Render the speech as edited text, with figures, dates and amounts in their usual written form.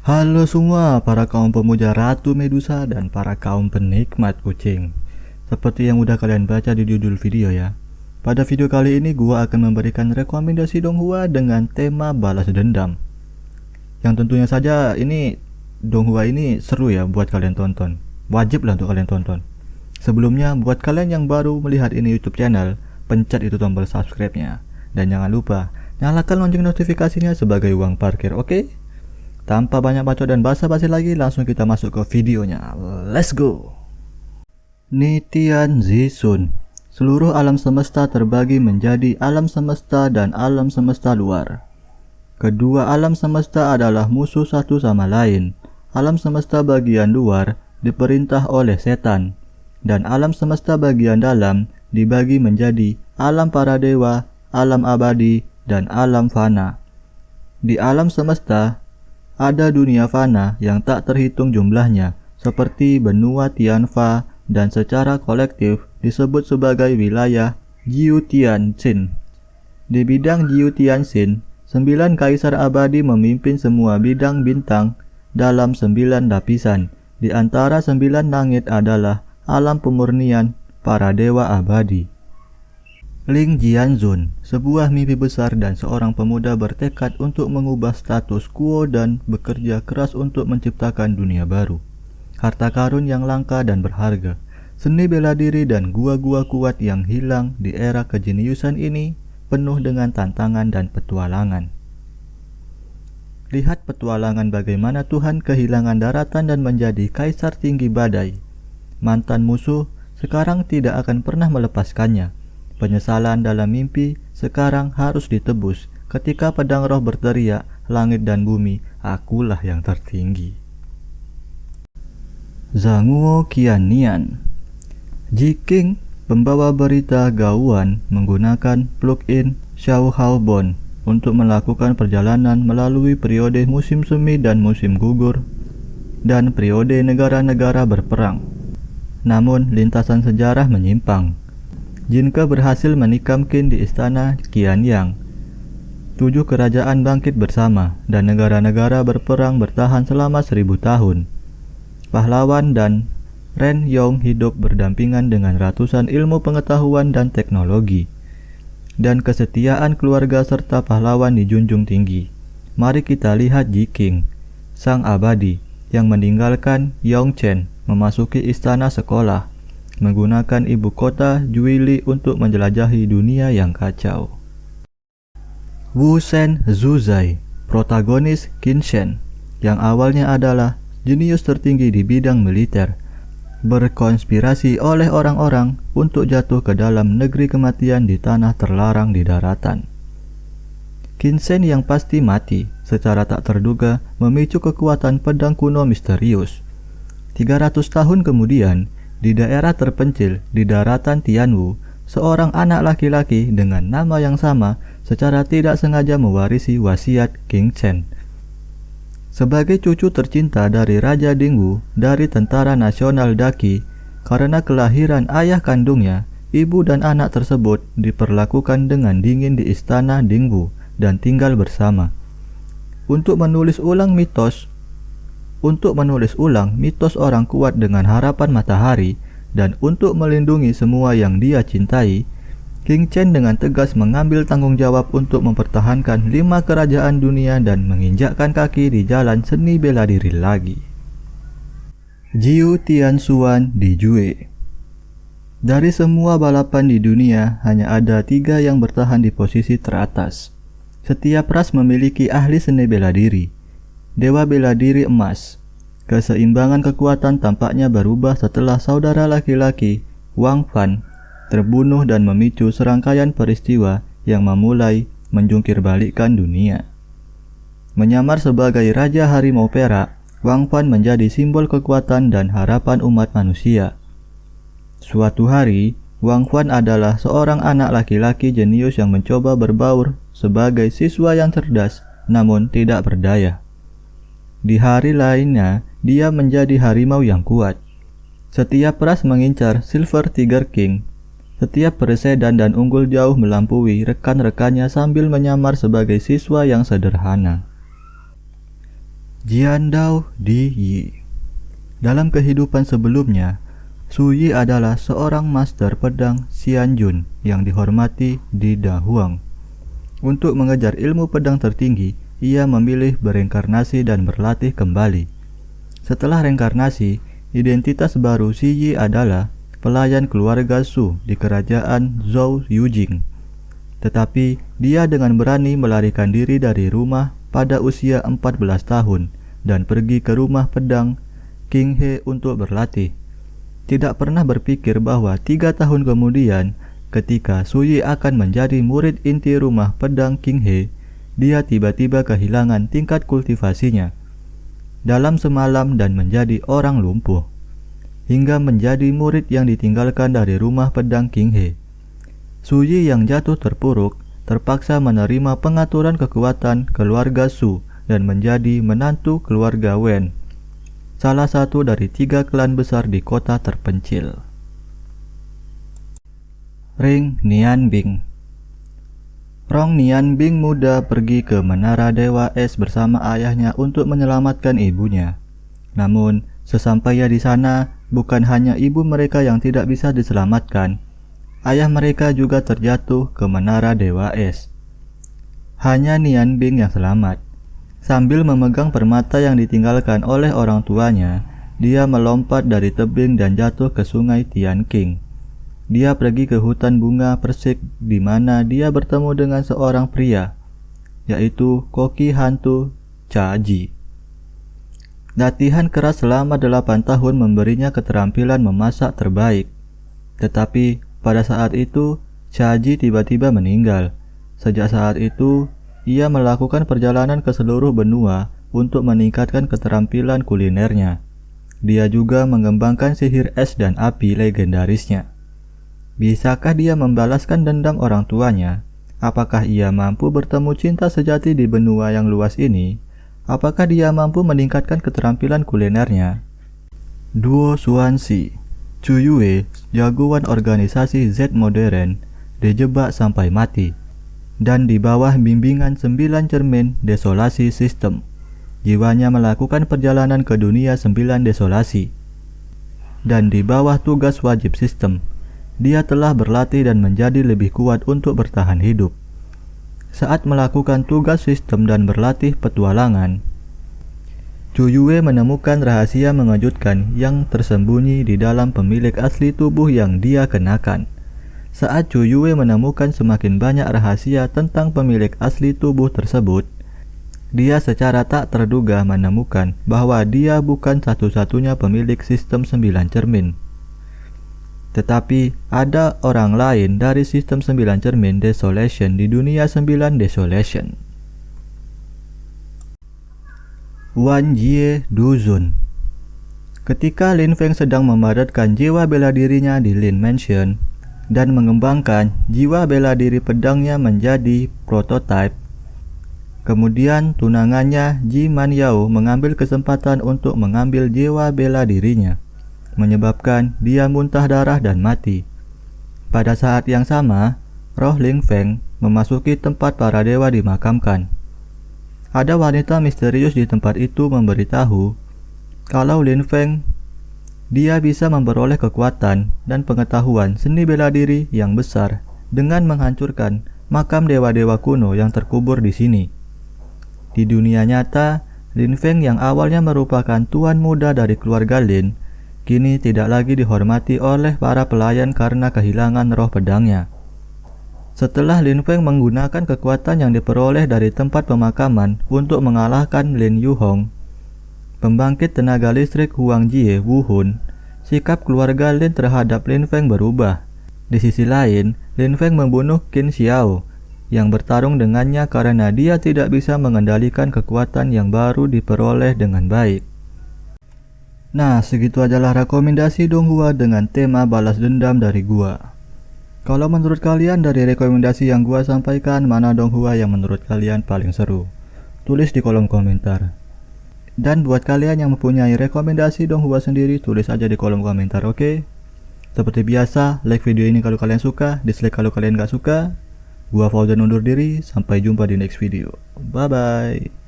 Halo semua para kaum pemuja Ratu Medusa dan para kaum penikmat kucing. Seperti yang udah kalian baca di judul video ya. Pada video kali ini gua akan memberikan rekomendasi Donghua dengan tema balas dendam. Yang tentunya saja ini Donghua ini seru ya buat kalian tonton. Wajib lah untuk kalian tonton. Sebelumnya buat kalian yang baru melihat ini YouTube channel, pencet itu tombol subscribe-nya. Dan jangan lupa nyalakan lonceng notifikasinya sebagai uang parkir, oke? Tanpa banyak bacot dan basa-basi lagi, langsung kita masuk ke videonya. Let's go! Nitian Zisun. Seluruh alam semesta terbagi menjadi alam semesta dan alam semesta luar. Kedua alam semesta adalah musuh satu sama lain. Alam semesta bagian luar diperintah oleh setan, dan alam semesta bagian dalam dibagi menjadi alam para dewa, alam abadi, dan alam fana. Di alam semesta ada dunia fana yang tak terhitung jumlahnya, seperti benua Tianfa, dan secara kolektif disebut sebagai wilayah Jiu Tianxin. Di bidang Jiu Tianxin, 9 kaisar abadi memimpin semua bidang bintang dalam 9 lapisan. Di antara 9 langit adalah alam pemurnian para dewa abadi. Ling Jianzun, sebuah mimpi besar dan seorang pemuda bertekad untuk mengubah status quo dan bekerja keras untuk menciptakan dunia baru. Harta karun yang langka dan berharga, seni bela diri dan gua-gua kuat yang hilang di era kejeniusan ini penuh dengan tantangan dan petualangan. Lihat petualangan bagaimana Tuhan kehilangan daratan dan menjadi kaisar tinggi badai. Mantan musuh sekarang tidak akan pernah melepaskannya. Penyesalan dalam mimpi sekarang harus ditebus ketika pedang roh berteriak, langit dan bumi, akulah yang tertinggi. Zhanguo Qiannian. Jiking, pembawa berita gauan, menggunakan plugin Xiaohaobon untuk melakukan perjalanan melalui periode musim semi dan musim gugur dan periode negara-negara berperang. Namun lintasan sejarah menyimpang. Jinke berhasil menikam Qin di istana Qianyang. 7 kerajaan bangkit bersama dan negara-negara berperang bertahan selama 1000 tahun. Pahlawan dan Ren Yong hidup berdampingan dengan ratusan ilmu pengetahuan dan teknologi. Dan kesetiaan keluarga serta pahlawan dijunjung tinggi. Mari kita lihat Jiking, sang abadi, yang meninggalkan Yongchen memasuki istana sekolah, menggunakan ibu kota Juili untuk menjelajahi dunia yang kacau. Wu Shen Zuzai, protagonis Qin Shen, yang awalnya adalah jenius tertinggi di bidang militer, berkonspirasi oleh orang-orang untuk jatuh ke dalam negeri kematian di tanah terlarang di daratan. Qin Shen yang pasti mati secara tak terduga memicu kekuatan pedang kuno misterius. 300 tahun kemudian, di daerah terpencil di daratan Tianwu, seorang anak laki-laki dengan nama yang sama secara tidak sengaja mewarisi wasiat King Chen. Sebagai cucu tercinta dari Raja Dingwu dari Tentara Nasional Daqi, karena kelahiran ayah kandungnya, ibu dan anak tersebut diperlakukan dengan dingin di istana Dingwu dan tinggal bersama. Untuk menulis ulang mitos orang kuat dengan harapan matahari, dan untuk melindungi semua yang dia cintai, King Chen dengan tegas mengambil tanggung jawab untuk mempertahankan 5 kerajaan dunia dan menginjakkan kaki di jalan seni bela diri lagi. Jiu Tianxuan di Jue. Dari semua balapan di dunia, hanya ada 3 yang bertahan di posisi teratas. Setiap ras memiliki ahli seni bela diri. Dewa bela diri emas. Keseimbangan kekuatan tampaknya berubah setelah saudara laki-laki, Wang Fan, terbunuh dan memicu serangkaian peristiwa yang memulai menjungkir balikkan dunia. Menyamar sebagai Raja Harimau Perak, Wang Fan menjadi simbol kekuatan dan harapan umat manusia. Suatu hari, Wang Fan adalah seorang anak laki-laki jenius yang mencoba berbaur sebagai siswa yang cerdas namun tidak berdaya. Di hari lainnya, dia menjadi harimau yang kuat. Setiap ras mengincar Silver Tiger King. Setiap peresedan dan unggul jauh melampaui rekan-rekannya sambil menyamar sebagai siswa yang sederhana. Jiandao Di Yi. Dalam kehidupan sebelumnya, Su Yi adalah seorang master pedang Xianjun yang dihormati di Dahuang. Untuk mengejar ilmu pedang tertinggi, ia memilih bereinkarnasi dan berlatih kembali. Setelah reinkarnasi, identitas baru Xi Yi adalah pelayan keluarga Su di kerajaan Zhou Yujing. Tetapi dia dengan berani melarikan diri dari rumah pada usia 14 tahun dan pergi ke rumah pedang King He untuk berlatih. Tidak pernah berpikir bahwa 3 tahun kemudian, ketika Su Yi akan menjadi murid inti rumah pedang King He, dia tiba-tiba kehilangan tingkat kultivasinya dalam semalam dan menjadi orang lumpuh, hingga menjadi murid yang ditinggalkan dari rumah pedang King He. Su Yi yang jatuh terpuruk terpaksa menerima pengaturan kekuatan keluarga Su dan menjadi menantu keluarga Wen, salah satu dari 3 klan besar di kota terpencil. Ring Nianbing. Rong Nianbing muda pergi ke Menara Dewa Es bersama ayahnya untuk menyelamatkan ibunya. Namun, sesampainya di sana, bukan hanya ibu mereka yang tidak bisa diselamatkan, ayah mereka juga terjatuh ke Menara Dewa Es. Hanya Nianbing yang selamat. Sambil memegang permata yang ditinggalkan oleh orang tuanya, dia melompat dari tebing dan jatuh ke sungai Tianqing. Dia pergi ke hutan bunga persik di mana dia bertemu dengan seorang pria, yaitu koki hantu Cha-ji. Latihan keras selama 8 tahun memberinya keterampilan memasak terbaik. Tetapi pada saat itu, Cha-ji tiba-tiba meninggal. Sejak saat itu, ia melakukan perjalanan ke seluruh benua untuk meningkatkan keterampilan kulinernya. Dia juga mengembangkan sihir es dan api legendarisnya. Bisakah dia membalaskan dendam orang tuanya? Apakah ia mampu bertemu cinta sejati di benua yang luas ini? Apakah dia mampu meningkatkan keterampilan kulinernya? Duo Xuanxi, Chu Yue, jagoan organisasi Z modern, dijebak sampai mati. Dan di bawah bimbingan 9 cermin desolasi sistem, jiwanya melakukan perjalanan ke dunia 9 desolasi. Dan di bawah tugas wajib sistem, dia telah berlatih dan menjadi lebih kuat untuk bertahan hidup. Saat melakukan tugas sistem dan berlatih petualangan, Chu Yue menemukan rahasia mengejutkan yang tersembunyi di dalam pemilik asli tubuh yang dia kenakan. Saat Chu Yue menemukan semakin banyak rahasia tentang pemilik asli tubuh tersebut, dia secara tak terduga menemukan bahwa dia bukan satu-satunya pemilik sistem 9 cermin. Tetapi ada orang lain dari sistem 9 cermin Desolation di dunia 9 Desolation. Wan Jie Duzun. Ketika Lin Feng sedang memadatkan jiwa bela dirinya di Lin Mansion dan mengembangkan jiwa bela diri pedangnya menjadi prototipe, kemudian tunangannya Ji Manyao mengambil kesempatan untuk mengambil jiwa bela dirinya, menyebabkan dia muntah darah dan mati. Pada saat yang sama, roh Lin Feng memasuki tempat para dewa dimakamkan. Ada wanita misterius di tempat itu memberitahu kalau Lin Feng dia bisa memperoleh kekuatan dan pengetahuan seni bela diri yang besar dengan menghancurkan makam dewa-dewa kuno yang terkubur di sini. Di dunia nyata, Lin Feng yang awalnya merupakan tuan muda dari keluarga Lin, kini tidak lagi dihormati oleh para pelayan karena kehilangan roh pedangnya. Setelah Lin Feng menggunakan kekuatan yang diperoleh dari tempat pemakaman untuk mengalahkan Lin Yuhong, pembangkit tenaga listrik Huang Jie Wuhun, sikap keluarga Lin terhadap Lin Feng berubah. Di sisi lain, Lin Feng membunuh Qin Xiao yang bertarung dengannya karena dia tidak bisa mengendalikan kekuatan yang baru diperoleh dengan baik. Nah, segitu ajalah rekomendasi Donghua dengan tema balas dendam dari gua. Kalau menurut kalian dari rekomendasi yang gua sampaikan, mana Donghua yang menurut kalian paling seru? Tulis di kolom komentar. Dan buat kalian yang mempunyai rekomendasi Donghua sendiri, tulis aja di kolom komentar, oke? Seperti biasa, like video ini kalau kalian suka, dislike kalau kalian gak suka. Gua Fauzan undur diri, sampai jumpa di next video. Bye-bye.